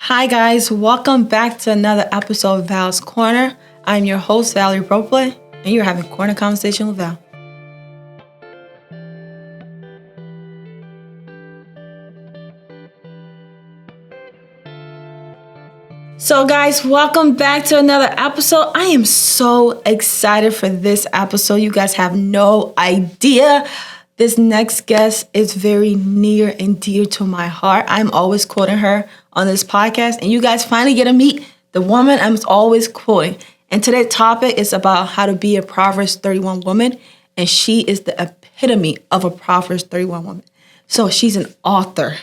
Hi guys, welcome back to another episode of Val's Corner. I'm your host, Valerie Bropleh, and you're having Corner Conversation with Val. So guys, welcome back to another episode. I am so excited for this episode. You guys have no idea. This next guest is very near and dear to my heart. I'm always quoting her on this podcast, and you guys finally get to meet the woman I'm always quoting. And today's topic is about how to be a Proverbs 31 woman, and she is the epitome of a Proverbs 31 woman. So she's an author,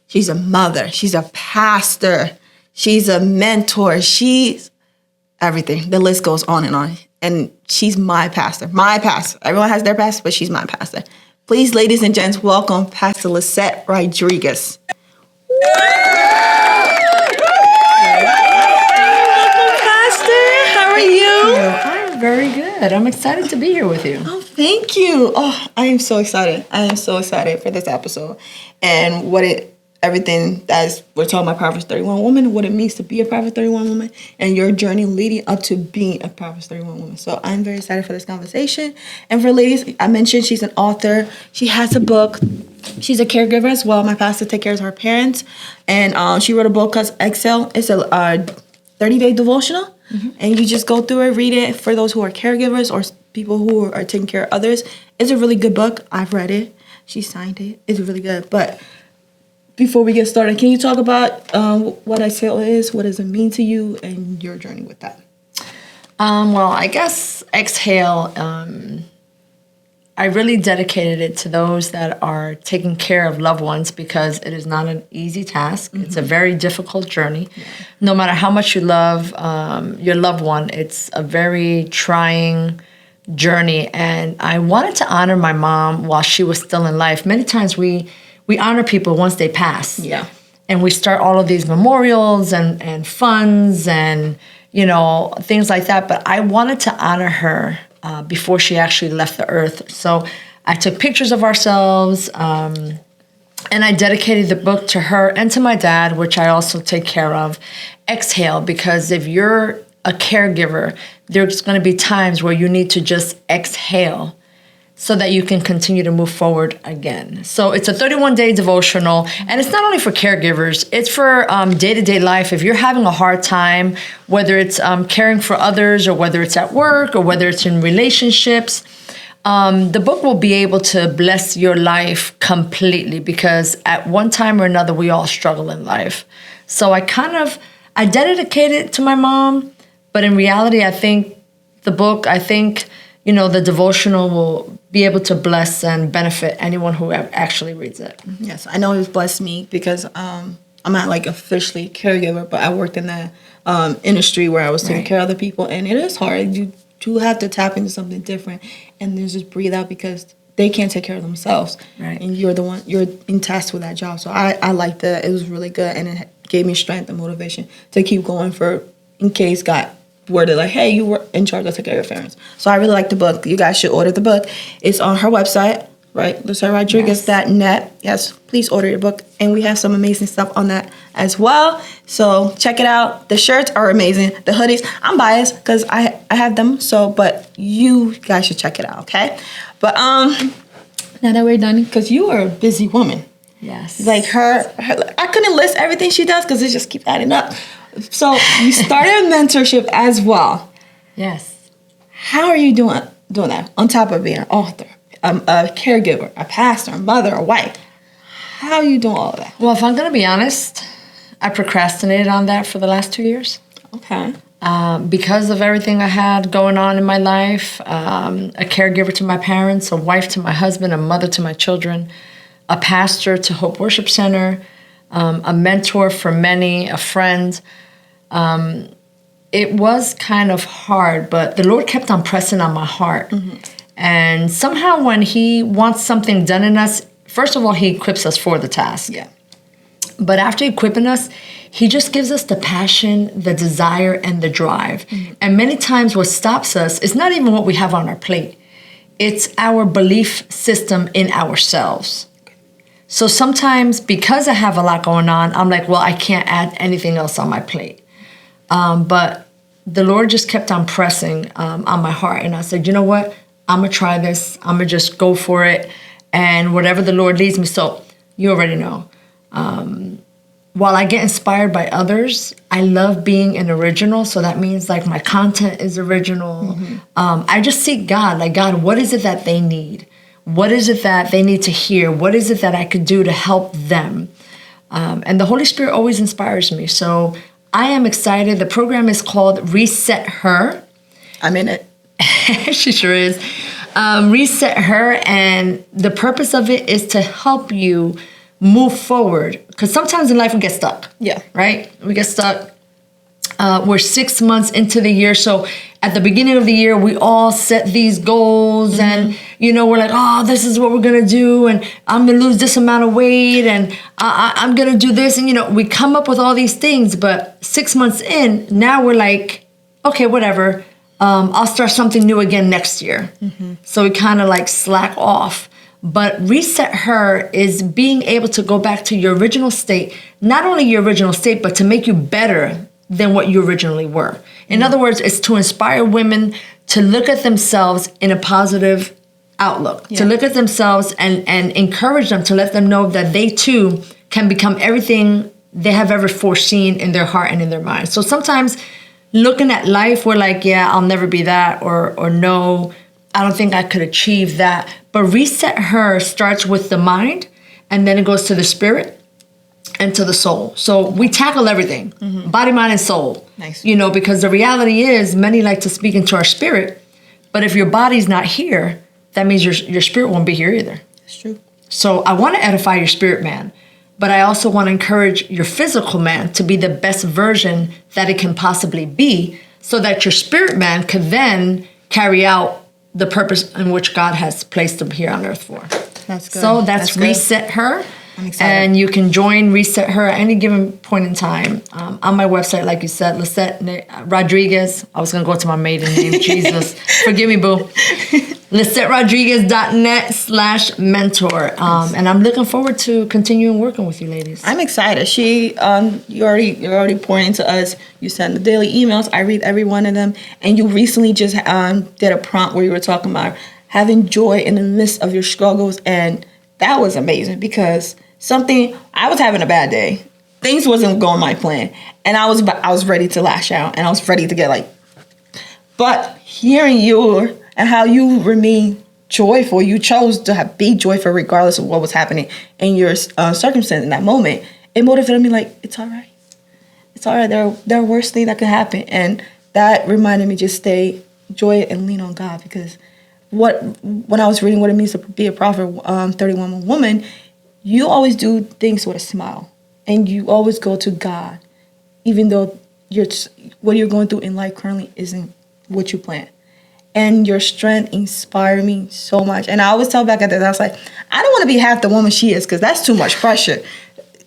she's a mother, she's a pastor, she's a mentor, she's everything. The list goes on. And she's my pastor. My pastor. Everyone has their pastor, but she's my pastor. Please, ladies and gents, welcome Pastor Lisette Rodriguez. Pastor, how are you? I'm very good. I'm excited to be here with you. Oh, thank you. Oh, I am so excited. I am so excited for this episode and everything that we're talking about Proverbs 31 woman, what it means to be a Proverbs 31 woman, and your journey leading up to being a Proverbs 31 woman. So I'm very excited for this conversation. And for ladies, I mentioned she's an author. She has a book. She's a caregiver as well. My pastor takes care of her parents. And she wrote a book called Exhale. It's a 30-day devotional. Mm-hmm. And you just go through it, read it for those who are caregivers or people who are taking care of others. It's a really good book. I've read it. She signed it. It's really good. But before we get started, can you talk about what Exhale is? What does it mean to you and your journey with that? Well, I guess Exhale, I really dedicated it to those that are taking care of loved ones because it is not an easy task. Mm-hmm. It's a very difficult journey. Yeah. No matter how much you love your loved one, it's a very trying journey. And I wanted to honor my mom while she was still in life. Many times we honor people once they pass. Yeah. And we start all of these memorials and funds and, things like that. But I wanted to honor her before she actually left the earth. So I took pictures of ourselves and I dedicated the book to her and to my dad, which I also take care of. Exhale, because if you're a caregiver, there's going to be times where you need to just exhale so that you can continue to move forward again. So it's a 31-day devotional, and it's not only for caregivers, it's for day-to-day life. If you're having a hard time, whether it's caring for others or whether it's at work or whether it's in relationships, the book will be able to bless your life completely because at one time or another, we all struggle in life. So I dedicated it to my mom, but in reality, I think the devotional will be able to bless and benefit anyone who actually reads it. Yes, I know it's blessed me because I'm not like officially caregiver, but I worked in that industry where I was taking care of other people, and it is hard. You do have to tap into something different and then just breathe out because they can't take care of themselves. Right. And you're in tasked with that job. So I liked that. It was really good, and it gave me strength and motivation to keep going in case God where they're like, hey, you were in charge of taking care of your parents. So I really like the book. You guys should order the book. It's on her website, right? LisetteRodriguez.net. Yes, please order your book. And we have some amazing stuff on that as well. So check it out. The shirts are amazing. The hoodies, I'm biased because I have them. But you guys should check it out, okay? But now that we're done, because you are a busy woman. Yes. Like her I couldn't list everything she does because it just keeps adding up. So you started a mentorship as well. Yes. How are you doing that on top of being an author, a caregiver, a pastor, a mother, a wife? How are you doing all of that? Well, if I'm going to be honest, I procrastinated on that for the last 2 years. Okay. Because of everything I had going on in my life, a caregiver to my parents, a wife to my husband, a mother to my children, a pastor to Hope Worship Center, a mentor for many, a friend. It was kind of hard, but the Lord kept on pressing on my heart. Mm-hmm. And somehow when He wants something done in us, first of all, He equips us for the task. Yeah. But after equipping us, He just gives us the passion, the desire, and the drive. Mm-hmm. And many times what stops us is not even what we have on our plate. It's our belief system in ourselves. So sometimes because I have a lot going on, I'm like, well, I can't add anything else on my plate. But the Lord just kept on pressing on my heart. And I said, you know what? I'm going to try this. I'm going to just go for it. And whatever the Lord leads me. So you already know. While I get inspired by others, I love being an original. So that means like my content is original. I just seek God, like, God, what is it that they need? What is it that they need to hear? What is it that I could do to help them? And the Holy Spirit always inspires me. So I am excited. The program is called Reset Her. I'm in it. She sure is. Reset Her. And the purpose of it is to help you move forward. Because sometimes in life we get stuck. Yeah. Right? We get stuck. We're 6 months into the year. So at the beginning of the year, we all set these goals and, we're like, oh, this is what we're going to do. And I'm going to lose this amount of weight and I'm going to do this. And, we come up with all these things. But 6 months in, now we're like, okay, whatever. I'll start something new again next year. So we kind of like slack off. But Reset Her is being able to go back to your original state, not only your original state, but to make you better than what you originally were. In other words, it's to inspire women to look at themselves in a positive outlook, to look at themselves and encourage them, to let them know that they too can become everything they have ever foreseen in their heart and in their mind. So sometimes looking at life, we're like, yeah, I'll never be that, or no, I don't think I could achieve that. But Reset Her starts with the mind, and then it goes to the spirit and to the soul. So we tackle everything, body, mind, and soul. Nice. Because the reality is many like to speak into our spirit, but if your body's not here, that means your spirit won't be here either. That's true. So I want to edify your spirit man, but I also want to encourage your physical man to be the best version that it can possibly be, so that your spirit man could then carry out the purpose in which God has placed them here on earth for. That's good. So that's Reset Her. I'm excited. And you can join Reset Her at any given point in time. On my website, like you said, Lisette Rodriguez. I was going to go to my maiden name. Jesus. Forgive me, boo. LisetteRodriguez.net/mentor. And I'm looking forward to continuing working with you ladies. I'm excited. You're already pouring into us. You send the daily emails. I read every one of them. And you recently just did a prompt where you were talking about having joy in the midst of your struggles. And that was amazing, because I was having a bad day. Things wasn't going my plan. And I was ready to lash out, and I was ready to get but hearing you and how you remain joyful, you chose to be joyful regardless of what was happening in your circumstance in that moment. It motivated me, like, it's all right. It's all right. There are worse things that could happen. And that reminded me just stay joy and lean on God, because when I was reading what it means to be a Proverbs 31 woman, you always do things with a smile, and you always go to God, even though what you're going through in life currently isn't what you planned. And your strength inspired me so much. And I always tell back at that, I was like, I don't want to be half the woman she is, because that's too much pressure.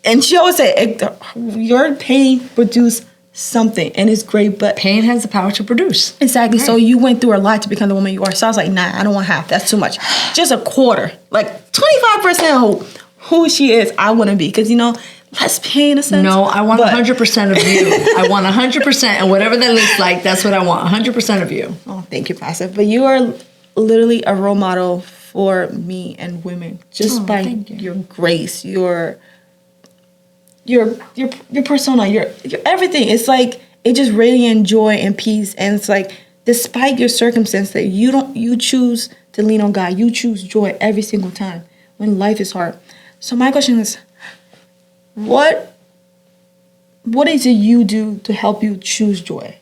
And she always said, your pain produced something, and it's great, but pain has the power to produce. Exactly. Right. So you went through a lot to become the woman you are. So I was like, nah, I don't want half. That's too much. Just a quarter, like 25% who she is, I want to be, because less pain in a sense. No, I want 100% of you. I want 100%, and whatever that looks like, that's what I want. 100% of you. Oh, thank you, Pastor. But you are literally a role model for me and women, just by your grace, your persona, your everything. It's like it just radiant joy and peace. And it's like, despite your circumstance, that you choose to lean on God. You choose joy every single time when life is hard. So my question is, what is it you do to help you choose joy?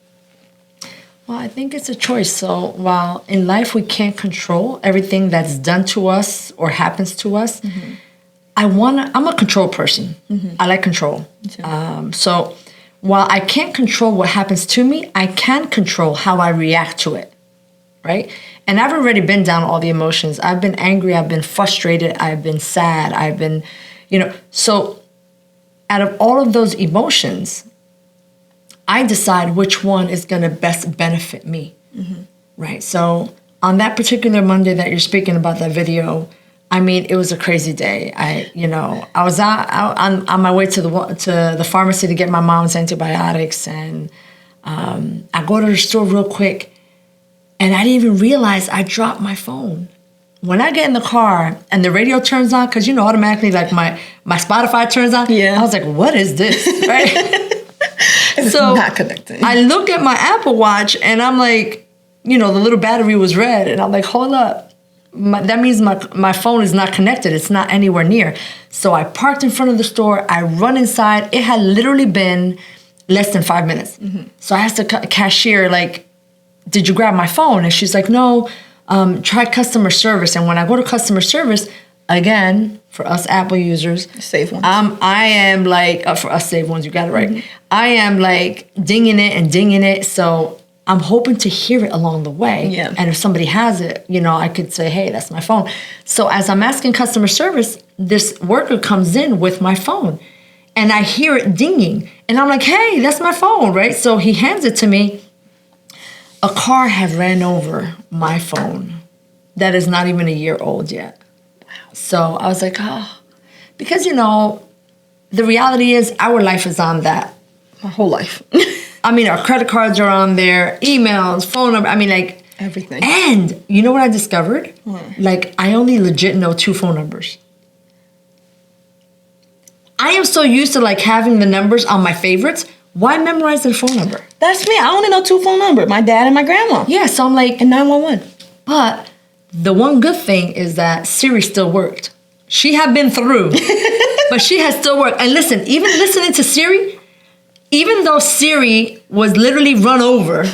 Well, I think it's a choice. So while in life we can't control everything that's done to us or happens to us, I'm a control person. I like control. So while I can't control what happens to me, I can control how I react to it, right? And I've already been down all the emotions. I've been angry. I've been frustrated. I've been sad. I've been, so out of all of those emotions, I decide which one is going to best benefit me, right? So on that particular Monday that you're speaking about, that video, I mean, it was a crazy day. I was out on my way to the pharmacy to get my mom's antibiotics, and I go to the store real quick, and I didn't even realize I dropped my phone. When I get in the car and the radio turns on, because automatically like my Spotify turns on. Yeah. I was like, what is this? Right? It's So not connected. I look at my Apple Watch and I'm like, the little battery was red, and I'm like, hold up. That means my phone is not connected. It's not anywhere near. So I parked in front of the store. I run inside. It had literally been less than 5 minutes. Mm-hmm. So I asked the cashier, like, did you grab my phone? And she's like, no, try customer service. And when I go to customer service, again, for us Apple users, Save ones. I am like, for us save ones, you got it right. Mm-hmm. I am like dinging it. So I'm hoping to hear it along the way. Yeah. And if somebody has it, I could say, hey, that's my phone. So as I'm asking customer service, this worker comes in with my phone and I hear it dinging. And I'm like, hey, that's my phone, right? So he hands it to me. A car had ran over my phone that is not even a year old yet. Wow. So I was like, because, the reality is our life is on that. My whole life. I mean, our credit cards are on there, emails, phone number. I mean, like everything. And you know what I discovered? What? Like, I only legit know 2 phone numbers. I am so used to like having the numbers on my favorites. Why memorize their phone number? That's me. I only know 2 phone numbers. My dad and my grandma. Yeah, so I'm like, And 911. but the one good thing is that Siri still worked. She had been through, but she has still worked. And listen, even listening to Siri, even though Siri was literally run over,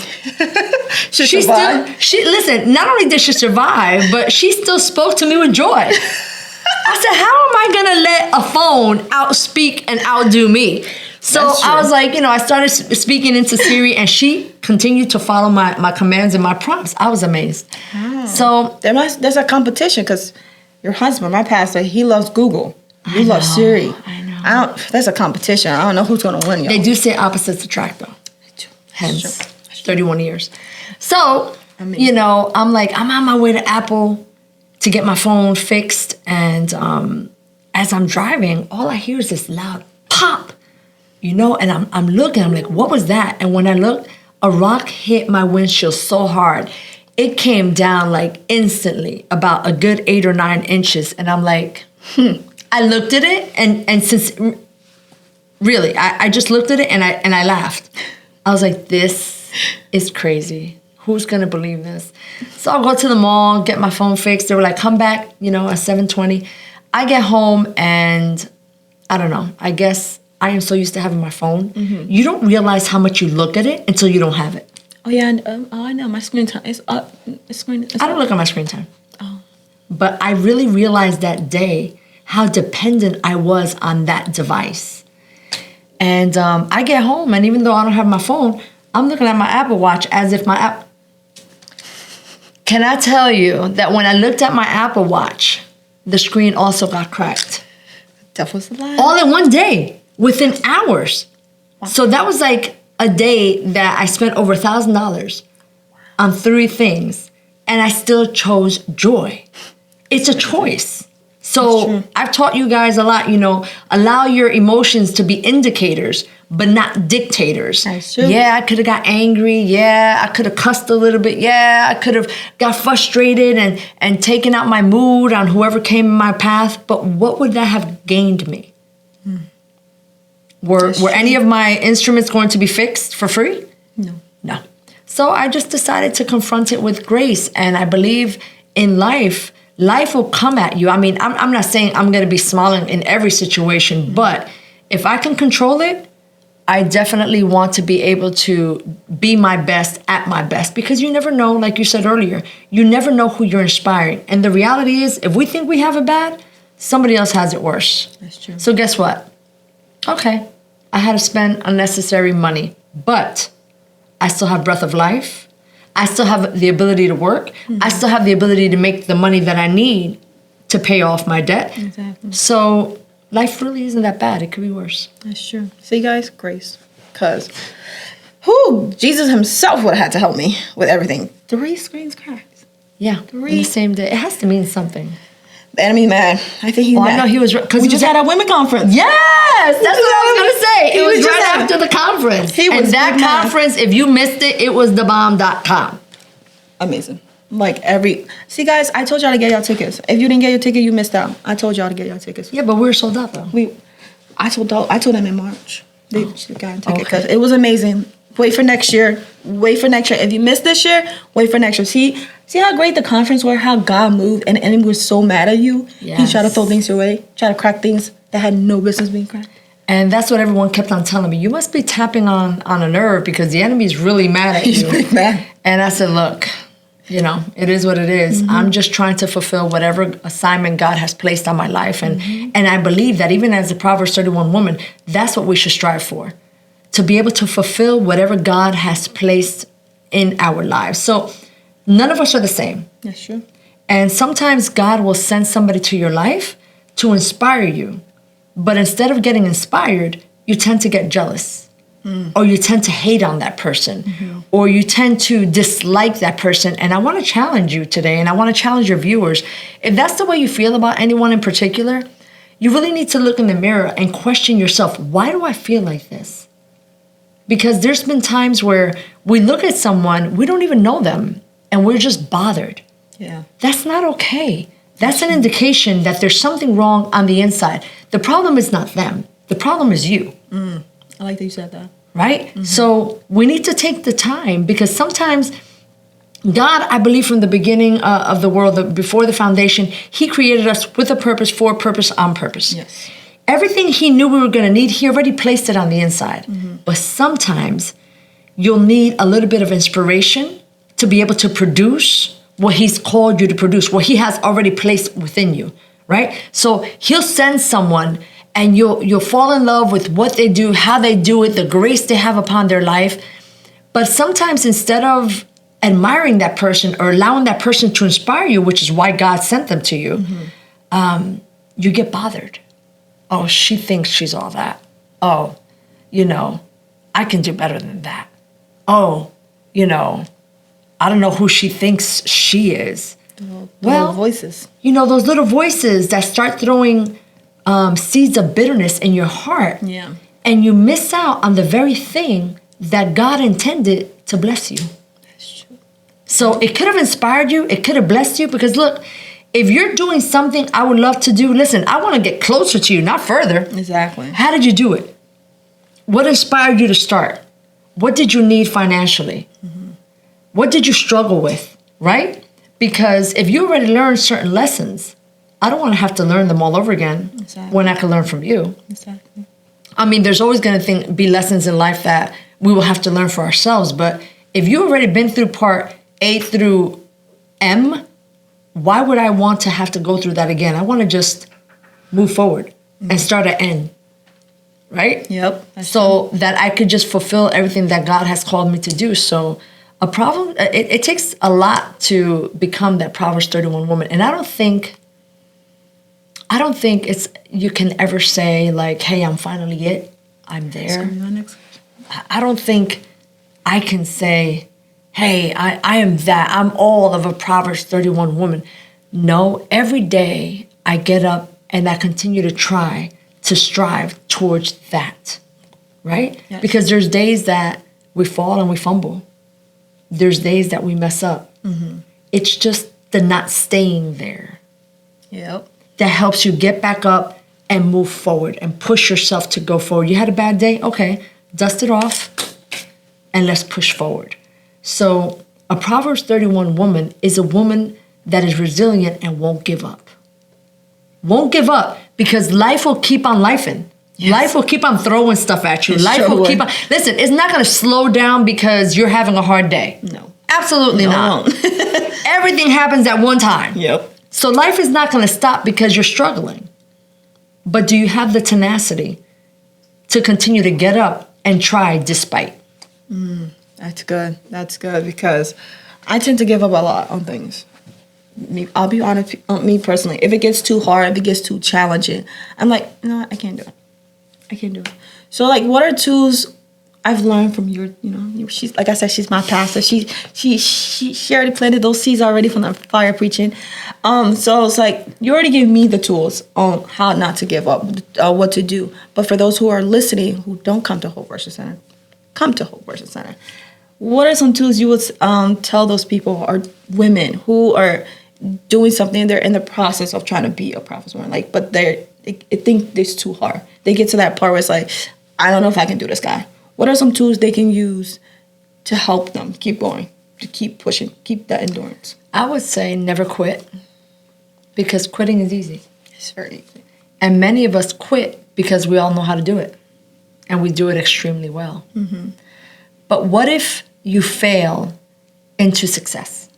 she survived. Listen, not only did she survive, but she still spoke to me with joy. I said, how am I gonna let a phone outspeak and outdo me? So I was like, I started speaking into Siri, and she continued to follow my commands and my prompts. I was amazed. Oh. So there's a competition because your husband, my pastor, he loves Google. You love Siri. I know. There's a competition. I don't know who's going to win, y'all. They do say opposites attract, though. Hence, 31 years. So, I'm like, I'm on my way to Apple to get my phone fixed. And as I'm driving, all I hear is this loud pop, and I'm looking. I'm like, what was that? And when I looked, a rock hit my windshield so hard. It came down like instantly, about a good 8 or 9 inches. And I'm like, I looked at it, and since really, I just looked at it and I laughed. I was like, this is crazy. Who's gonna believe this? So I'll go to the mall, get my phone fixed. They were like, come back, at 7:20. I get home and I don't know. I guess I am so used to having my phone. Mm-hmm. You don't realize how much you look at it until you don't have it. Oh yeah, I know. My screen time is up. I don't look at my screen time. Oh. But I really realized that day how dependent I was on that device. And I get home, and even though I don't have my phone, I'm looking at my Apple Watch as if my app... Can I tell you that when I looked at my Apple Watch, the screen also got cracked? Devil's a lie. All in one day, within hours. Wow. So that was like a day that I spent over $1,000 on 3 things, and I still chose joy. It's a choice. So I've taught you guys a lot, allow your emotions to be indicators, but not dictators. That's true. Yeah, I could have got angry. Yeah, I could have cussed a little bit. Yeah, I could have got frustrated and taken out my mood on whoever came in my path. But what would that have gained me? Were any of my instruments going to be fixed for free? No. So I just decided to confront it with grace. And I believe in life will come at you. I mean, I'm not saying I'm going to be smiling in every situation, but if I can control it, I definitely want to be able to be my best at my best, because you never know, like you said earlier, you never know who you're inspiring. And the reality is, if we think we have it bad, somebody else has it worse. That's true. So guess what? Okay, I had to spend unnecessary money, but I still have breath of life. I still have the ability to work. Mm-hmm. I still have the ability to make the money that I need to pay off my debt. Exactly. So life really isn't that bad. It could be worse. That's true. See, guys, grace. Because Jesus himself would have had to help me with everything. 3 screens cracked. Yeah, 3. in the same day. It has to mean something. The enemy mad. I think he's mad. I know he was because we just had a women conference. Yes, that's what I was gonna say. It was right just after the conference. And that conference, if you missed it, it was thebomb.com. Amazing. See guys, I told y'all to get y'all tickets. If you didn't get your ticket, you missed out. I told y'all to get y'all tickets. Yeah, but we were sold out though. I told them in March. They got a ticket because it was amazing. Wait for next year. If you missed this year, wait for next year. See how great the conference were, how God moved, and the enemy was so mad at you. Yes. He tried to throw things your way, try to crack things that had no business being cracked. And that's what everyone kept on telling me. You must be tapping on a nerve because the enemy's really mad at you. He's really mad. And I said, look, it is what it is. Mm-hmm. I'm just trying to fulfill whatever assignment God has placed on my life. And I believe that even as a Proverbs 31 woman, that's what we should strive for. To be able to fulfill whatever God has placed in our lives. So none of us are the same. That's true. And sometimes God will send somebody to your life to inspire you. But instead of getting inspired, you tend to get jealous. Or you tend to hate on that person. Or you tend to dislike that person. And I want to challenge you today, and I want to challenge your viewers. If that's the way you feel about anyone in particular, you really need to look in the mirror and question yourself, why do I feel like this? Because there's been times where we look at someone, we don't even know them, and we're just bothered. Yeah. That's not okay. That's an indication that there's something wrong on the inside. The problem is not them. The problem is you. I like that you said that. Right? So we need to take the time because sometimes God, I believe from the beginning of the world, before the foundation, he created us with a purpose, for a purpose, on purpose. Yes. Everything he knew we were going to need, he already placed it on the inside. But sometimes you'll need a little bit of inspiration to be able to produce what he's called you to produce, what he has already placed within you, right? So he'll send someone and you'll fall in love with what they do, how they do it, the grace they have upon their life. But sometimes instead of admiring that person or allowing that person to inspire you, which is why God sent them to you, you get bothered. Oh, she thinks she's all that. Oh, I can do better than that. Oh, I don't know who she thinks she is. Little voices. Those little voices that start throwing seeds of bitterness in your heart. Yeah. And you miss out on the very thing that God intended to bless you. That's true. So it could have inspired you. It could have blessed you because look, if you're doing something I would love to do, listen, I want to get closer to you, not further. Exactly. How did you do it? What inspired you to start? What did you need financially? What did you struggle with, right? Because if you already learned certain lessons, I don't want to have to learn them all over again when I can learn from you. Exactly. I mean, there's always going to be lessons in life that we will have to learn for ourselves. But if you've already been through part A through M, why would I want to have to go through that again? I want to just move forward and start at N, right? Yep. So that I could just fulfill everything that God has called me to do. So it takes a lot to become that Proverbs 31 woman. And I don't think you can ever say like, hey, I'm finally it. I'm there. I don't think I can say, hey, I am that. I'm all of a Proverbs 31 woman. No, every day I get up and I continue to try to strive towards that, right? Yes. Because there's days that we fall and we fumble. There's days that we mess up. It's just the not staying there. Yep. That helps you get back up and move forward and push yourself to go forward. You had a bad day? Okay, dust it off and let's push forward. So a Proverbs 31 woman is a woman that is resilient and won't give up. Won't give up because life will keep on lifing. Yes. Life will keep on throwing stuff at you. Life will keep on. Listen, it's not going to slow down because you're having a hard day. No. Absolutely not. Everything happens at one time. Yep. So life is not going to stop because you're struggling. But do you have the tenacity to continue to get up and try despite? That's good. That's good because I tend to give up a lot on things. I'll be honest, me personally. If it gets too hard, if it gets too challenging, I'm like, no, I can't do it. I can't do it. So like, what are tools I've learned from your, she's, like I said, she's my pastor. She already planted those seeds already from the fire preaching. So it's like, you already gave me the tools on how not to give up, what to do. But for those who are listening, who don't come to Hope Worship Center, come to Hope Worship Center. What are some tools you would tell those people, or women who are doing something, they're in the process of trying to be a prophet's woman, like, but they think it's too hard. They get to that part where it's like, I don't know if I can do this, guy. What are some tools they can use to help them keep going, to keep pushing, keep that endurance? I would say never quit, because quitting is easy. It's very easy. And many of us quit because we all know how to do it, and we do it extremely well. Mm-hmm. But what if you fail into success?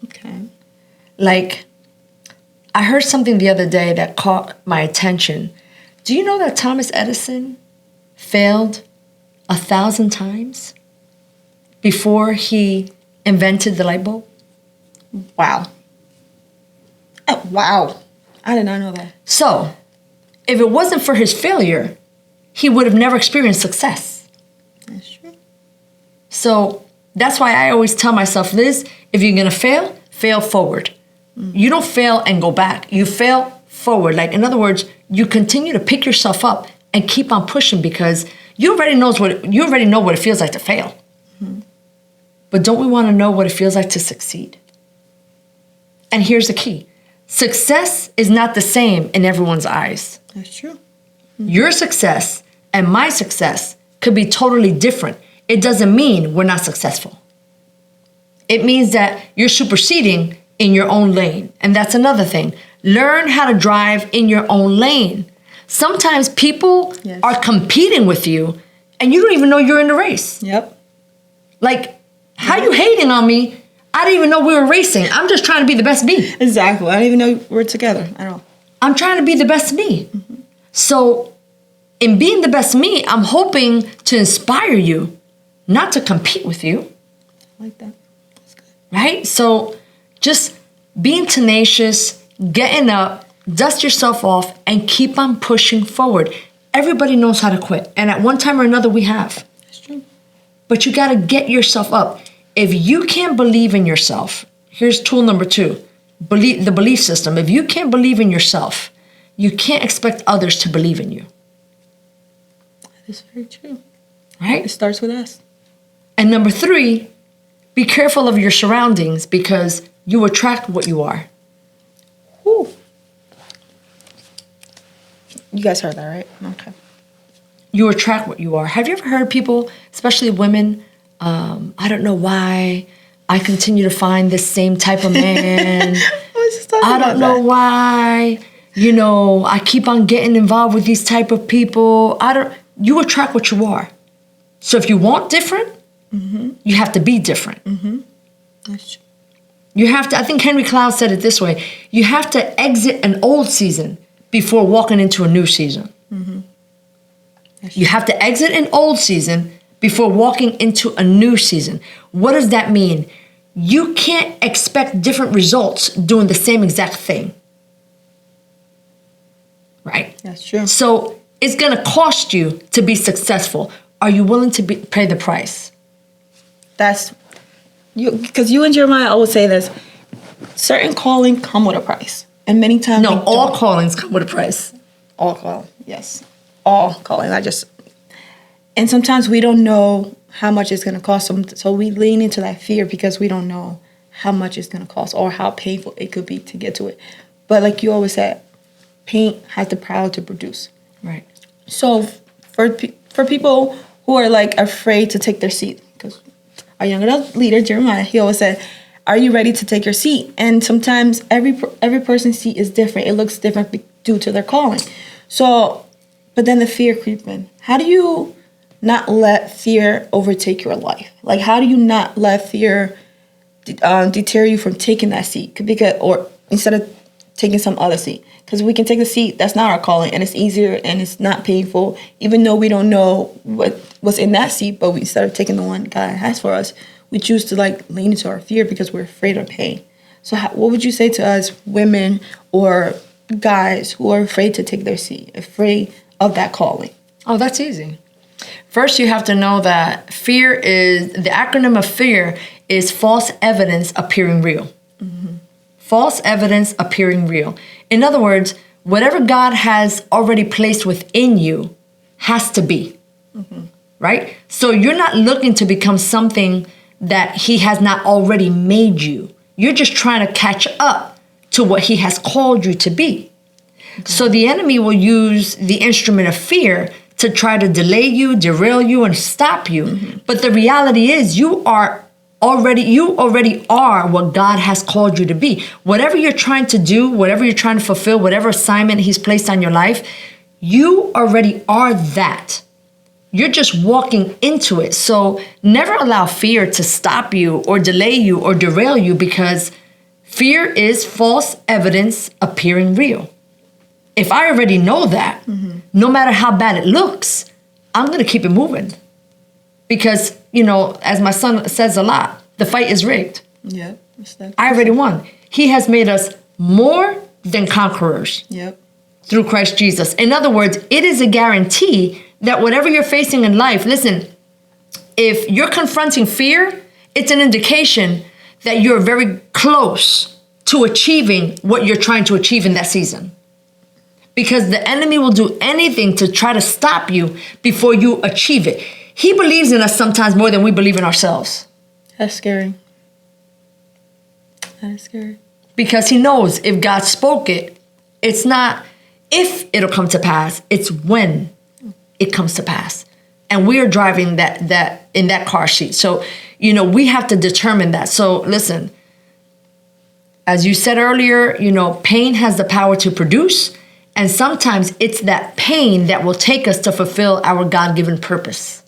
Okay. Like, I heard something the other day that caught my attention. Do you know that Thomas Edison failed 1,000 times before he invented the light bulb? Wow. Wow. I did not know that. So, if it wasn't for his failure, he would have never experienced success. That's true. So, that's why I always tell myself, Liz, if you're going to fail forward. Mm-hmm. You don't fail and go back. You fail forward. Like, in other words, you continue to pick yourself up and keep on pushing, because you already know what it feels like to fail. Mm-hmm. But don't we want to know what it feels like to succeed? And here's the key. Success is not the same in everyone's eyes. That's true. Mm-hmm. Your success and my success could be totally different. It doesn't mean we're not successful. It means that you're superseding in your own lane. And that's another thing. Learn how to drive in your own lane. Sometimes people are competing with you and you don't even know you're in the race. Yep. Like, how you hating on me? I didn't even know we were racing. I'm just trying to be the best me. Exactly. I didn't even know we're together at all. I'm trying to be the best me. Mm-hmm. So in being the best me, I'm hoping to inspire you, not to compete with you. I like that. That's good. Right? So just being tenacious, getting up, dust yourself off, and keep on pushing forward. Everybody knows how to quit. And at one time or another, we have. That's true. But you got to get yourself up. If you can't believe in yourself, here's tool number 2, the belief system. If you can't believe in yourself, you can't expect others to believe in you. That is very true. Right? It starts with us. And number 3, be careful of your surroundings, because you attract what you are. Whew. You guys heard that, right? Okay. You attract what you are. Have you ever heard people, especially women, I don't know why I continue to find this same type of man. I don't know why, I keep on getting involved with these type of people. You attract what you are. So if you want different, mm-hmm. you have to be different. Mm-hmm. That's true. You have to, I think Henry Cloud said it this way, you have to exit an old season before walking into a new season. Mm-hmm. You have to exit an old season before walking into a new season. What does that mean? You can't expect different results doing the same exact thing. Right? That's true. So it's going to cost you to be successful. Are you willing to pay the price? That's you, because you and Jeremiah always say this. Certain calling come with a price, and many times all callings come with a price. All calling, yes, all calling. And sometimes we don't know how much it's going to cost them, so we lean into that fear because we don't know how much it's going to cost or how painful it could be to get to it. But like you always said, paint has the power to produce. Right. So for people who are like afraid to take their seat, because our young adult leader Jeremiah, he always said, "Are you ready to take your seat?" And sometimes every person's seat is different. It looks different due to their calling. So, but then the fear creep in. How do you not let fear overtake your life? Like, how do you not let fear deter you from taking that seat? Or instead of taking some other seat, because we can take a seat that's not our calling, and it's easier and it's not painful, even though we don't know what's in that seat. But instead of taking the one God has for us, we choose to like lean into our fear because we're afraid of pain. So what would you say to us women or guys who are afraid to take their seat, afraid of that calling? Oh, that's easy. First, you have to know that fear is, the acronym of fear is false evidence appearing real. False evidence appearing real. In other words, whatever God has already placed within you has to be, right? So you're not looking to become something that he has not already made you. You're just trying to catch up to what he has called you to be. So the enemy will use the instrument of fear to try to delay you, derail you, and stop you. But the reality is you already are what God has called you to be. Whatever you're trying to do, whatever you're trying to fulfill, whatever assignment he's placed on your life, you already are that. You're just walking into it. So never allow fear to stop you or delay you or derail you, because fear is false evidence appearing real. If I already know that, no matter how bad it looks, I'm going to keep it moving. Because, as my son says a lot, the fight is rigged. Yep. I already won. He has made us more than conquerors. Yep. Through Christ Jesus. In other words, it is a guarantee that whatever you're facing in life, listen, if you're confronting fear, it's an indication that you're very close to achieving what you're trying to achieve in that season. Because the enemy will do anything to try to stop you before you achieve it. He believes in us sometimes more than we believe in ourselves. That's scary. That is scary. Because he knows if God spoke it, it's not if it'll come to pass, it's when it comes to pass. And we are driving that in that car seat. So, we have to determine that. So listen, as you said earlier, pain has the power to produce. And sometimes it's that pain that will take us to fulfill our God-given purpose.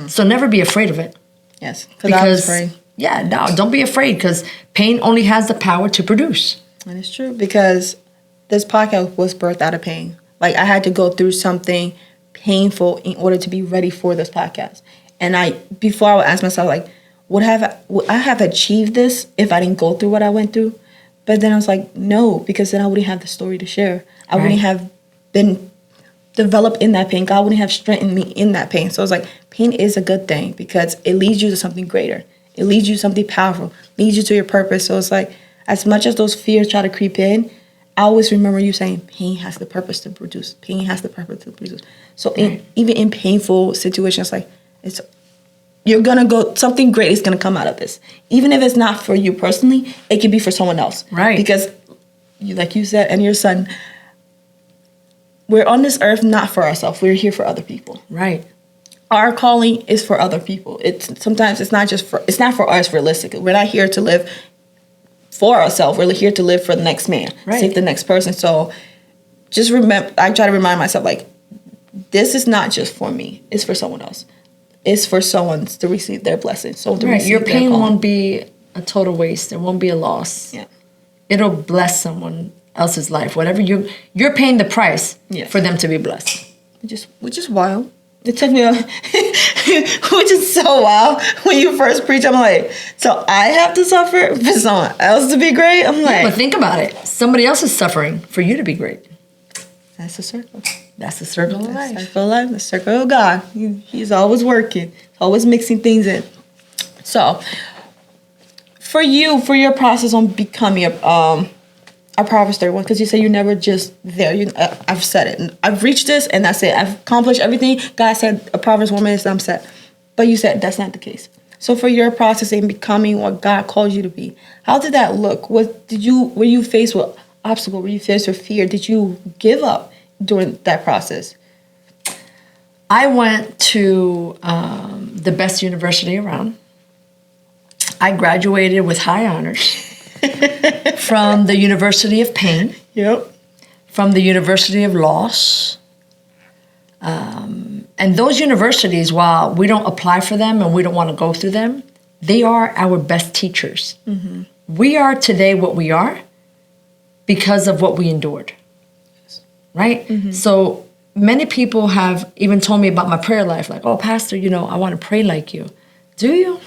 So never be afraid of it. Yes, because I was afraid. Yeah, no, don't be afraid, because pain only has the power to produce. And it's true, because this podcast was birthed out of pain. Like, I had to go through something painful in order to be ready for this podcast. And before I would ask myself, like, would I have achieved this if I didn't go through what I went through? But then I was like, no, because then I wouldn't have the story to share. I wouldn't have been developed in that pain. God wouldn't have strengthened me in that pain. So it's like, pain is a good thing, because it leads you to something greater. It leads you to something powerful, leads you to your purpose. So it's like, as much as those fears try to creep in, I always remember you saying, pain has the purpose to produce. Pain has the purpose to produce. So even in painful situations, like, you're going to go, something great is going to come out of this. Even if it's not for you personally, it could be for someone else. Right. Because, like you said, and your son, we're on this earth not for ourselves. We're here for other people. Right. Our calling is for other people. Sometimes it's not for us realistically. We're not here to live for ourselves. We're here to live for the next man, save the next person. So just remember, I try to remind myself, like, this is not just for me. It's for someone else. It's for someone to receive their blessing. So to receive your pain their won't be a total waste. It won't be a loss. Yeah. It'll bless someone else's life. Whatever you're paying the price for them to be blessed. Which is wild. It took me which is so wild. When you first preach, I'm like, so I have to suffer for someone else to be great? I'm like, but think about it. Somebody else is suffering for you to be great. That's the circle. That's the circle of life. Circle of life, the circle of God. He's always working, always mixing things in. So, for your process on becoming a Proverbs 31, because you say you're never just there. I've said it. And I've reached this, and that's it. I've accomplished everything. God said a Proverbs 1 minute, I'm set. But you said that's not the case. So for your process in becoming what God called you to be, how did that look? Were you faced with obstacle? Were you faced with fear? Did you give up during that process? I went to the best university around. I graduated with high honors. From the University of Pain. Yep. From the University of Loss. And those universities, while we don't apply for them and we don't want to go through them, they are our best teachers. Mm-hmm. We are today what we are because of what we endured. Right? Mm-hmm. So many people have even told me about my prayer life, like, oh, Pastor, I want to pray like you. Do you?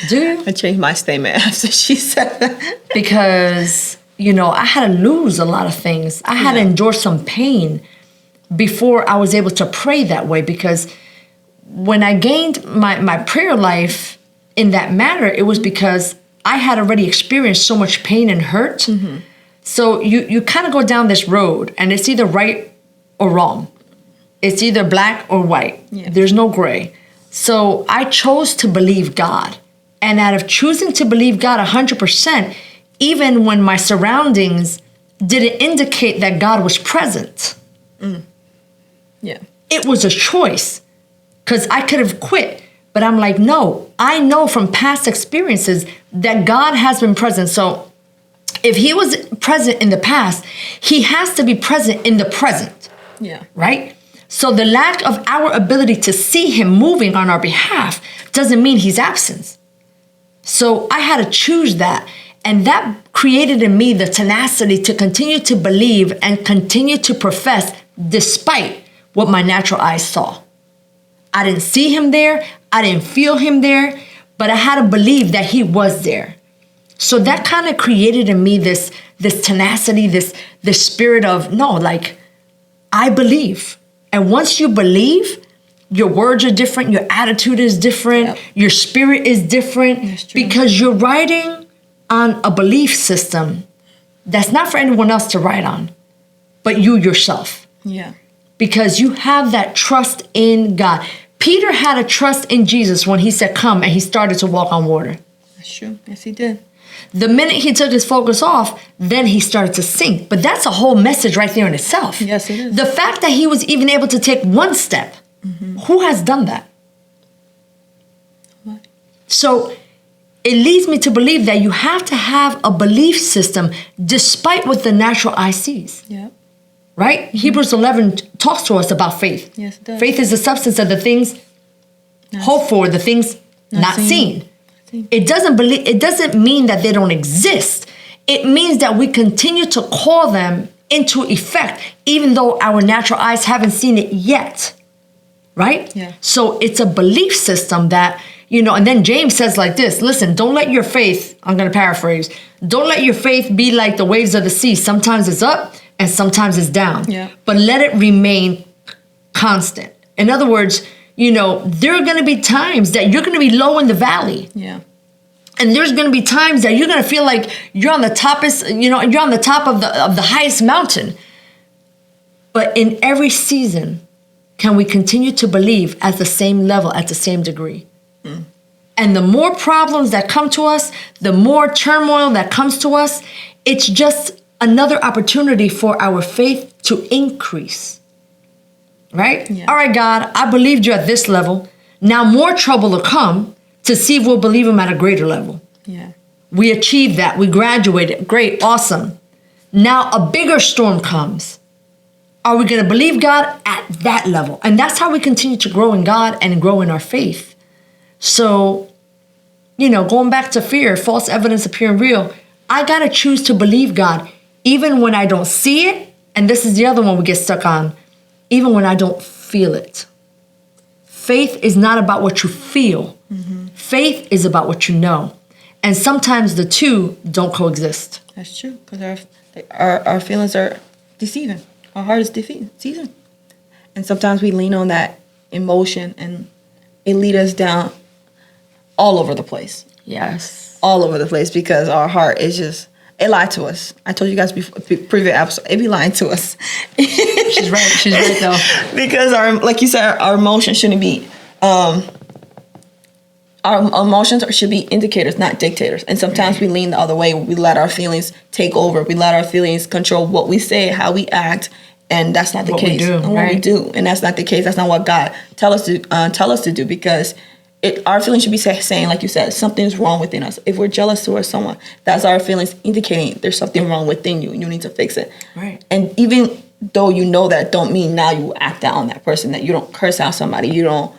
Do you? I changed my statement after she said that. Because, I had to lose a lot of things. I had to endure some pain before I was able to pray that way. Because when I gained my prayer life in that matter, it was because I had already experienced so much pain and hurt. Mm-hmm. So you kind of go down this road, and it's either right or wrong. It's either black or white. Yeah. There's no gray. So I chose to believe God. And out of choosing to believe God 100%, even when my surroundings didn't indicate that God was present. Mm. Yeah. It was a choice, because I could have quit. But I'm like, no, I know from past experiences that God has been present. So if he was present in the past, he has to be present in the present. Yeah. Right? So the lack of our ability to see him moving on our behalf doesn't mean he's absent. So I had to choose that. And that created in me the tenacity to continue to believe and continue to profess despite what my natural eyes saw. I didn't see him there. I didn't feel him there. But I had to believe that he was there. So that kind of created in me this tenacity, this spirit of, no, like, I believe. And once you believe, your words are different, your attitude is different, yep. Your spirit is different, because you're riding on a belief system that's not for anyone else to ride on, but you yourself. Yeah. Because you have that trust in God. Peter had a trust in Jesus when he said, come, and he started to walk on water. That's true. Yes, he did. The minute he took his focus off, then he started to sink. But that's a whole message right there in itself. Yes, it is. The fact that he was even able to take one step, who has done that? What? So it leads me to believe that you have to have a belief system despite what the natural eye sees. Yeah. Right? Mm-hmm. Hebrews 11 talks to us about faith. Yes, it does. Faith is the substance of the things hoped for, the things not seen. It doesn't mean that they don't exist. It means that we continue to call them into effect, even though our natural eyes haven't seen it yet. Right? Yeah. So it's a belief system that, and then James says like this, listen, don't let your faith, I'm going to paraphrase, don't let your faith be like the waves of the sea. Sometimes it's up and sometimes it's down. Yeah. But let it remain constant. In other words, there are going to be times that you're going to be low in the valley. Yeah. And there's going to be times that you're going to feel like you're on the top of the highest mountain. But in every season, can we continue to believe at the same level, at the same degree? Mm. And the more problems that come to us, the more turmoil that comes to us, it's just another opportunity for our faith to increase. Right? Yeah. All right, God, I believed you at this level. Now more trouble will come to see if we'll believe him at a greater level. Yeah. We achieved that. We graduated. Great. Awesome. Now a bigger storm comes. Are we going to believe God at that level? And that's how we continue to grow in God and grow in our faith. So, going back to fear, false evidence appearing real, I got to choose to believe God even when I don't see it. And this is the other one we get stuck on. Even when I don't feel it. Faith is not about what you feel. Mm-hmm. Faith is about what you know. And sometimes the two don't coexist. That's true, because our feelings are deceiving. Our heart is deceiving. And sometimes we lean on that emotion, and it leads us down all over the place. Yes. All over the place, because our heart is just... It lied to us. I told you guys before, previous episode, it be lying to us. She's right. She's right, though. Because like you said, our emotions shouldn't be, our emotions should be indicators, not dictators. And sometimes we lean the other way. We let our feelings take over. We let our feelings control what we say, how we act, and that's not the case. What we do, and that's not the case. That's not what God tell us to do, because our feelings should be saying, like you said, something's wrong within us. If we're jealous towards someone, that's our feelings indicating there's something wrong within you and you need to fix it. Right. And even though you know that, don't mean now you act out on that person, that you don't curse out somebody, you don't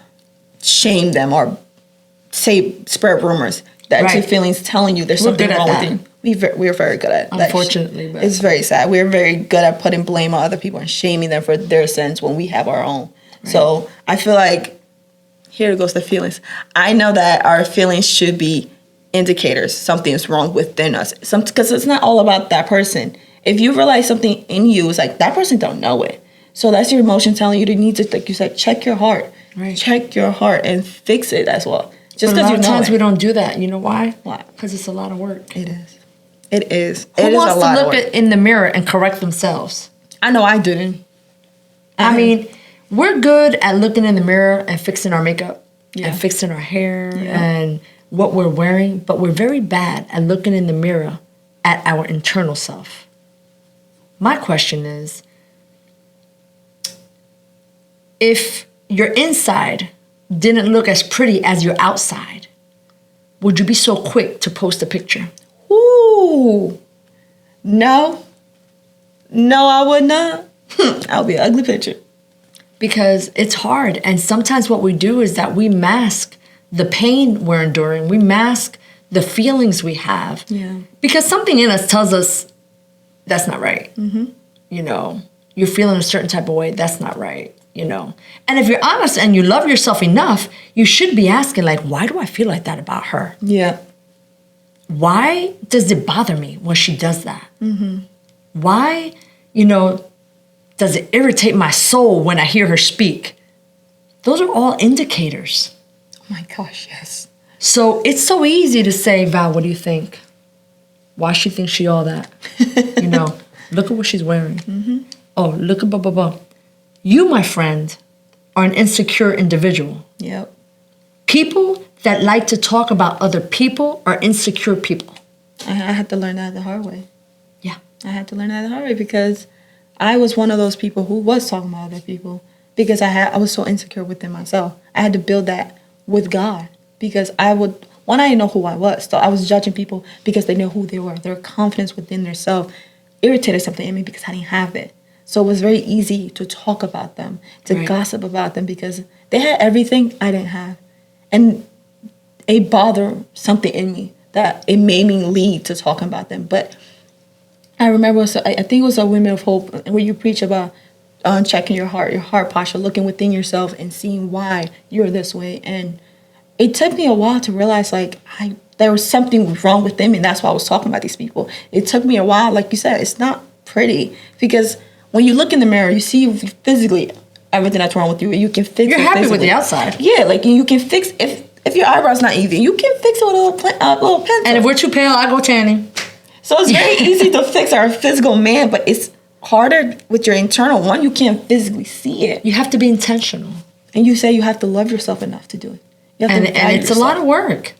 shame them or spread rumors. That's your feelings telling you there's something wrong within you. We're very good at that. Unfortunately. But it's very sad. We're very good at putting blame on other people and shaming them for their sins when we have our own. Right. So I feel like, here goes the feelings. I know that our feelings should be indicators. Something is wrong within us. Because it's not all about that person. If you realize something in you, it's like that person don't know it. So that's your emotion telling you to need to, like you said, check your heart. Right. check your heart and fix it as well. But Just a because lot you of know times it. we don't do that. You know why? Why? Because it's a lot of work. It is. It is. Who It is wants a lot to of look work. in the mirror and correct themselves? I know I didn't. I mean, we're good at looking in the mirror and fixing our makeup Yeah. and fixing our hair Yeah. and what we're wearing, but we're very bad at looking in the mirror at our internal self. My question is, if your inside didn't look as pretty as your outside, would you be so quick to post a picture? Ooh. No. No, I would not. That would be an ugly picture. Because it's hard. And sometimes what we do is that we mask the pain we're enduring. We mask the feelings we have. Yeah. Because something in us tells us that's not right. Mm-hmm. You know, you're feeling a certain type of way. That's not right. You know. And if you're honest and you love yourself enough, you should be asking, like, why do I feel like that about her? Yeah. Why does it bother me when she does that? Mm-hmm. Why, you know, does it irritate my soul when I hear her speak? Those are all indicators. Oh my gosh, yes. So it's so easy to say, Val, what do you think? Why she thinks she all that? You know, look at what she's wearing. Mm-hmm. Oh, look at blah, blah, blah. You, my friend, are an insecure individual. Yep. People that like to talk about other people are insecure people. I had to learn that the hard way. Yeah. I had to learn that the hard way because I was one of those people who was talking about other people because I was so insecure within myself. I had to build that with God because I didn't know who I was. So I was judging people because they knew who they were. Their confidence within themselves irritated something in me because I didn't have it. So it was very easy to talk about them, to Right. gossip about them because they had everything I didn't have. And it bothered something in me that it made me lead to talking about them. But I remember, I think it was a Women of Hope, where you preach about checking your heart posture, looking within yourself and seeing why you're this way. And it took me a while to realize, like, there was something wrong within me, and that's why I was talking about these people. It took me a while, like you said, it's not pretty, because when you look in the mirror, you see physically everything that's wrong with you. You can fix You're it happy with physically. the outside. Yeah, like you can fix, if your eyebrow's not even, you can fix it with a little pencil. And if we're too pale, I go tanning. So it's very easy to fix our physical man, but it's harder with your internal one. You can't physically see it. You have to be intentional. And you say you have to love yourself enough to do it. You have And to value it's a lot of yourself. work.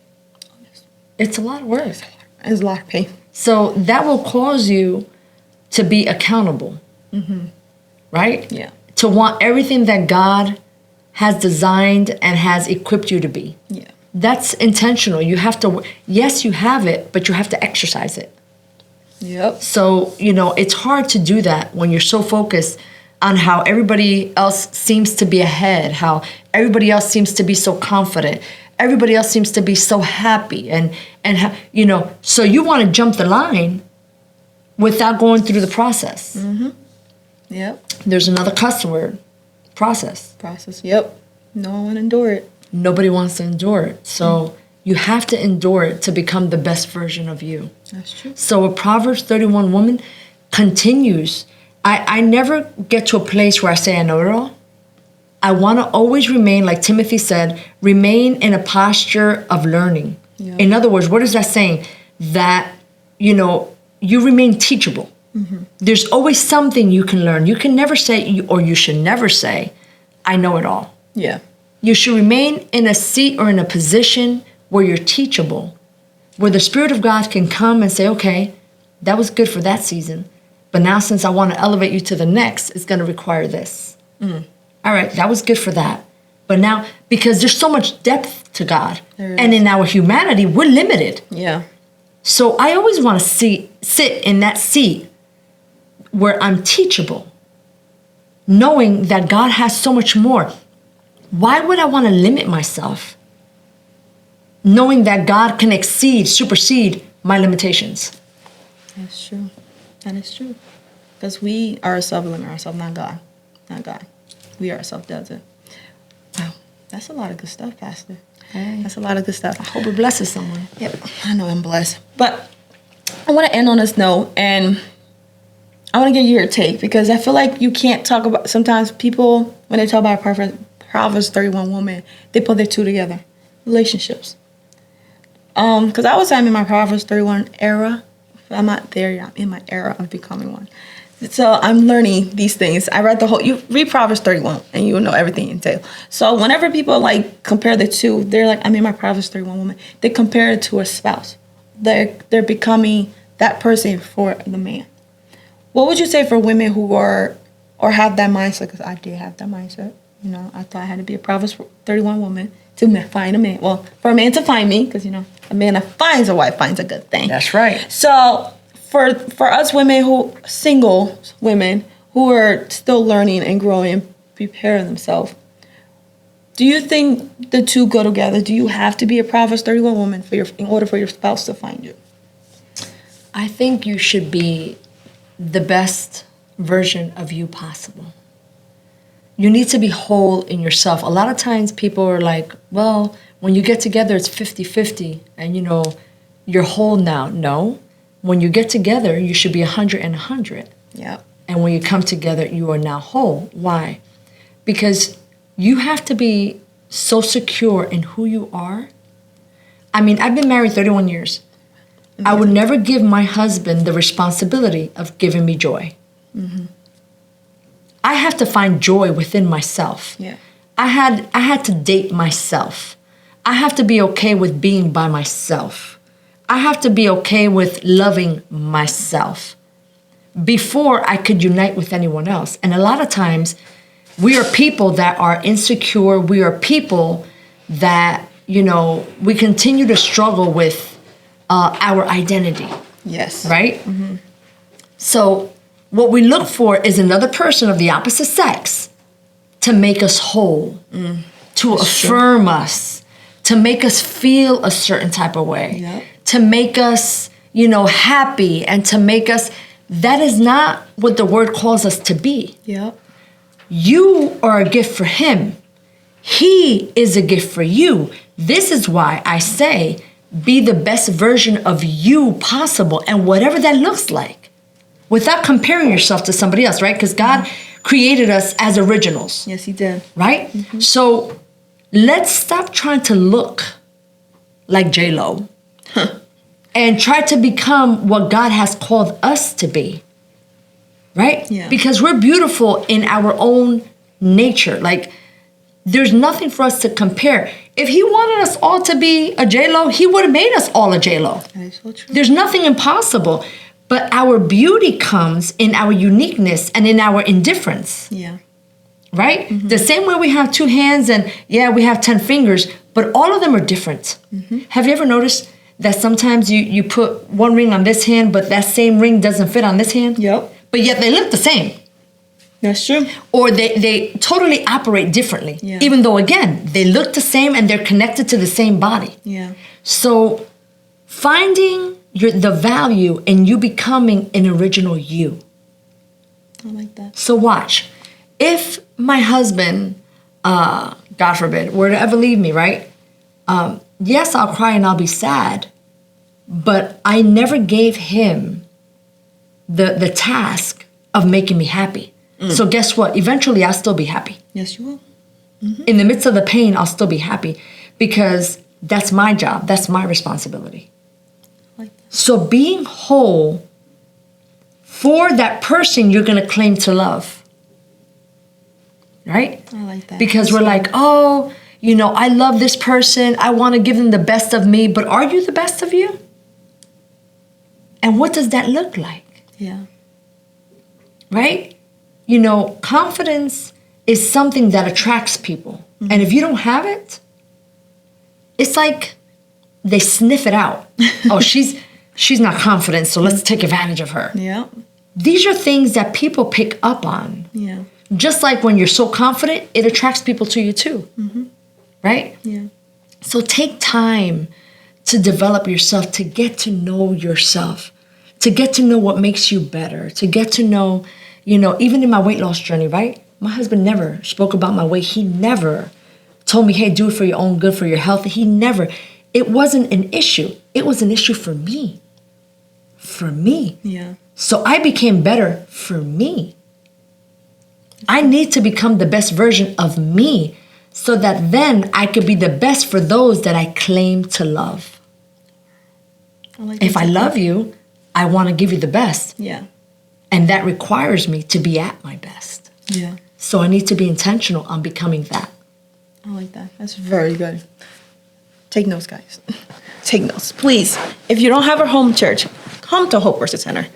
It's a lot of work. It's a lot of pain. So that will cause you to be accountable. Right? Yeah. To want everything that God has designed and has equipped you to be. Yeah. That's intentional. You have to, yes, you have it, but you have to exercise it. Yep. So, you know, it's hard to do that when you're so focused on how everybody else seems to be ahead, how everybody else seems to be so confident, everybody else seems to be so happy, and you know, so you want to jump the line without going through the process. Yep. There's another cuss word, process. Process. Yep. No one will endure it. Nobody wants to endure it. So you have to endure it to become the best version of you. That's true. So a Proverbs 31 woman continues. I never get to a place where I say I know it all. I want to always remain, like Timothy said, remain in a posture of learning. Yeah. In other words, what is that saying? That, you know, you remain teachable. There's always something you can learn. You can never say, or you should never say, I know it all. Yeah. You should remain in a seat or in a position where you're teachable, where the Spirit of God can come and say, okay, that was good for that season, but now since I want to elevate you to the next, it's going to require this. All right, that was good for that. But now, because there's so much depth to God, There and is. in our humanity, we're limited. Yeah. So I always want to sit in that seat where I'm teachable, knowing that God has so much more. Why would I want to limit myself? Knowing that God can supersede my limitations. That's true. That is true. Because we ourselves limit ourselves, not God. Not God. We ourselves does it. Wow. That's a lot of good stuff, Pastor. Hey. That's a lot of good stuff. Hope it blesses someone. Yep, I know I'm blessed. But I want to end on this note, and I want to get your take, because I feel like you can't talk about, sometimes people, when they talk about Proverbs 31 woman, they put their two together. Relationships. Because I'm in my Proverbs 31 era. I'm not there yet. I'm in my era of becoming one. So I'm learning these things. I read you read Proverbs 31 and you will know everything entails. So whenever people like compare the two, they're like, I'm in my Proverbs 31 woman. They compare it to a spouse. They're becoming that person for the man. What would you say for women who are or have that mindset? Because I did have that mindset. You know, I thought I had to be a Proverbs 31 woman to find a man. Well, for a man to find me, because, you know, a man that finds a wife finds a good thing. That's right. So for us women single women who are still learning and growing and preparing themselves, do you think the two go together? Do you have to be a Proverbs 31 woman in order for your spouse to find you? I think you should be the best version of you possible. You need to be whole in yourself. A lot of times people are like, well, when you get together, it's 50-50 and, you know, you're whole now. No. When you get together, you should be 100 and 100. Yeah. And when you come together, you are now whole. Why? Because you have to be so secure in who you are. I mean, I've been married 31 years. Mm-hmm. I would never give my husband the responsibility of giving me joy. Mm-hmm. I have to find joy within myself. Yeah. I had to date myself. I have to be okay with being by myself. I have to be okay with loving myself before I could unite with anyone else. And a lot of times, we are people that are insecure. We are people that, you know, we continue to struggle with our identity. Yes. Right? Mm-hmm. So what we look for is another person of the opposite sex to make us whole, to affirm us, to make us feel a certain type of way, yep. to make us, you know, happy, and to make us, that is not what the word calls us to be. Yep. You are a gift for him. He is a gift for you. This is why I say, be the best version of you possible, and whatever that looks like, without comparing yourself to somebody else, right? Because God created us as originals. Yes, he did. Right? Mm-hmm. So let's stop trying to look like J-Lo and try to become what God has called us to be. Right? Yeah. Because we're beautiful in our own nature. Like, there's nothing for us to compare. If he wanted us all to be a J-Lo, he would have made us all a J-Lo. That is so true. There's nothing impossible. But our beauty comes in our uniqueness and in our indifference. Yeah. Right? Mm-hmm. The same way we have 2 hands and, yeah, we have 10 fingers, but all of them are different. Mm-hmm. Have you ever noticed that sometimes you put one ring on this hand, but that same ring doesn't fit on this hand? Yep. But yet they look the same. That's true. Or they totally operate differently. Yeah. Even though, again, they look the same and they're connected to the same body. Yeah. So finding the value in you becoming an original you. I like that. So watch. If my husband, God forbid, were to ever leave me, right? Yes, I'll cry and I'll be sad. But I never gave him the task of making me happy. So guess what? Eventually, I'll still be happy. Yes, you will. Mm-hmm. In the midst of the pain, I'll still be happy because that's my job. That's my responsibility. I like that. So being whole for that person you're going to claim to love. Right? I like that. Because we're like, oh, you know, I love this person. I want to give them the best of me. But are you the best of you? And what does that look like? Yeah. Right? You know, confidence is something that attracts people. Mm-hmm. And if you don't have it, it's like they sniff it out. Oh, she's not confident, so let's take advantage of her. Yeah. These are things that people pick up on. Yeah. Just like when you're so confident, it attracts people to you too. Mm-hmm. Right? Yeah. So take time to develop yourself, to get to know yourself, to get to know what makes you better, to get to know, you know, even in my weight loss journey, right? My husband never spoke about my weight. He never told me, hey, do it for your own good, for your health. He never. It wasn't an issue. It was an issue for me. For me. Yeah. So I became better for me. I need to become the best version of me, so that then I could be the best for those that I claim to love. If I love you, I want to give you the best. Yeah. And that requires me to be at my best. Yeah. So I need to be intentional on becoming that. I like that. That's very good. Take notes, guys. Take notes. Please, if you don't have a home church, come to Hope Worship Center.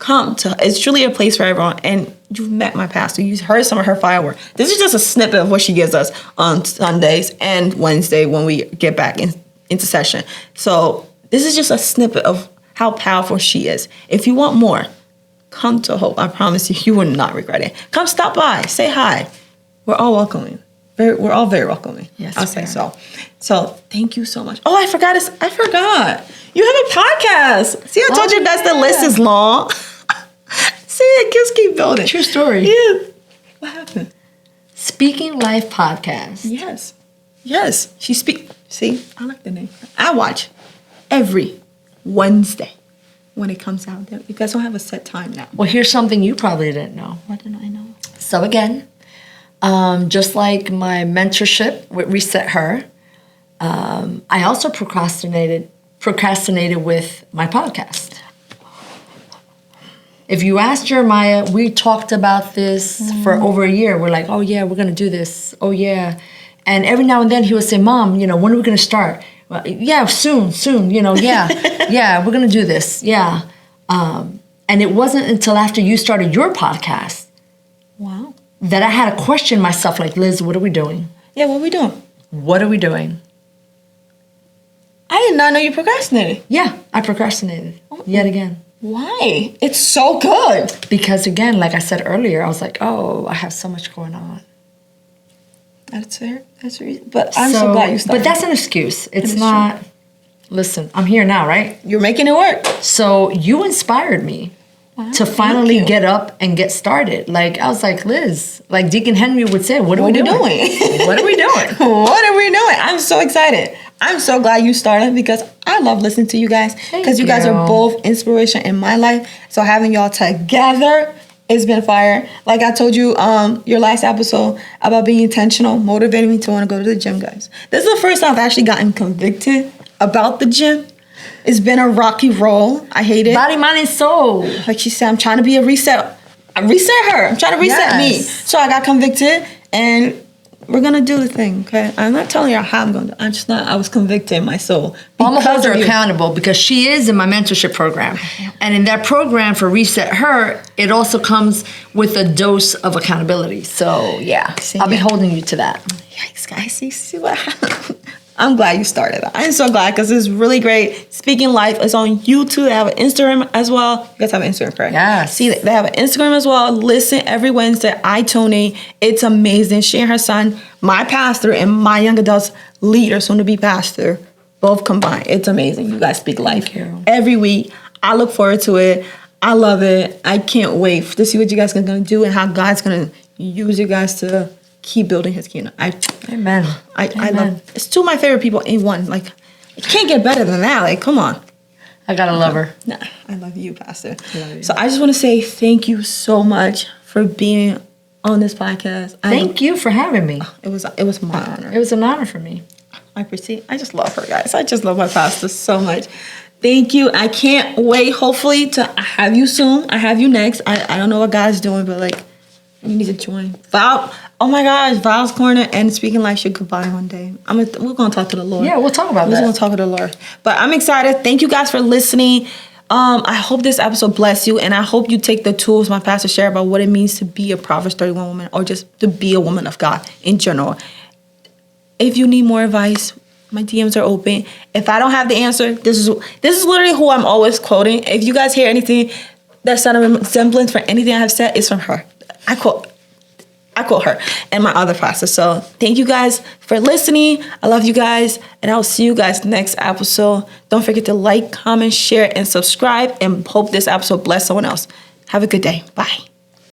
It's truly a place for everyone. And you've met my pastor. You heard some of her firework. This is just a snippet of what she gives us on Sundays and Wednesday when we get back into session. So this is just a snippet of how powerful she is. If you want more, come to Hope. I promise you, you will not regret it. Come stop by. Say hi. We're all welcoming. We're all very welcoming. Yes, I'll say so. So thank you so much. Oh, I forgot. You have a podcast. See, I told you guys the list is long. See, it just keep building. True story. Yeah. What happened? Speaking Life Podcast. Yes. See, I like the name. I watch every Wednesday when it comes out. You guys don't have a set time now. Well, here's something you probably didn't know. What didn't I know? So again, just like my mentorship with Reset Her, I also procrastinated with my podcast. If you ask Jeremiah, we talked about this for over a year. We're like, oh yeah, we're gonna do this. Oh yeah. And every now and then he would say, Mom, when are we gonna start? Well, yeah, soon, yeah, we're gonna do this. Yeah. And it wasn't until after you started your podcast that I had to question myself, like, Liz, what are we doing? Yeah, what are we doing? What are we doing? I did not know you procrastinated. Yeah, I procrastinated yet again. Why? It's so good. Because again, like I said earlier, I was like, oh, I have so much going on. That's fair. That's the reason. But I'm so glad you started. But that's an excuse. It's not. Listen, I'm here now, right? You're making it work. So you inspired me to finally get up and get started. Like, I was like, Liz, like Deacon Henry would say, what are we doing? What are we doing? What are we doing? I'm so excited. I'm so glad you started because I love listening to you guys because you guys are both inspiration in my life. So having y'all together, it's been fire. Like I told you, your last episode about being intentional motivated me to want to go to the gym, guys. This is the first time I've actually gotten convicted about the gym. It's been a rocky roll. I hate it. Body, mind, and soul. Like she said, I'm trying to be a reset. I reset her. I'm trying to reset me. So I got convicted, and we're gonna do the thing. Okay, I'm not telling you how I'm gonna do. I'm just not. I was convicted in my soul. Well, I'm gonna hold her accountable because she is in my mentorship program, and in that program for Reset Her, it also comes with a dose of accountability. So yeah, I'll be holding you to that. Yikes, guys! See what happened. I'm glad you started. I'm so glad because it's really great. Speaking Life is on YouTube. They have an Instagram as well. You guys have an Instagram, correct? Yeah. See, they have an Instagram as well. Listen every Wednesday. Tony. It's amazing. She and her son, my pastor, and my young adults leader, soon to be pastor, both combined. It's amazing. You guys speak life every week. I look forward to it. I love it. I can't wait to see what you guys are going to do and how God's going to use you guys to keep building his kingdom. Amen. I love it's two of my favorite people in one. Like, it can't get better than that. Like, come on. I gotta love her. Nah, I love you, Pastor. Love you. So I just want to say thank you so much for being on this podcast. Thank you for having me. It was my honor. It was an honor for me. I just love her, guys. I just love my pastor so much. Thank you. I can't wait, hopefully, to have you soon. I have you next. I don't know what God's doing, but like, you need to join. Val, oh my gosh, Val's Corner and Speaking Life should combine one day. We're going to talk to the Lord. Yeah, we'll talk about that. We're going to talk to the Lord. But I'm excited. Thank you guys for listening. I hope this episode bless you, and I hope you take the tools my pastor shared about what it means to be a Proverbs 31 woman or just to be a woman of God in general. If you need more advice, my DMs are open. If I don't have the answer, this is literally who I'm always quoting. If you guys hear anything that's not a resemblance for anything I have said, it's from her. I quote her and my other pastor. So thank you guys for listening. I love you guys, and I'll see you guys next episode. Don't forget to like, comment, share, and subscribe, and hope this episode bless someone else. Have a good day. Bye.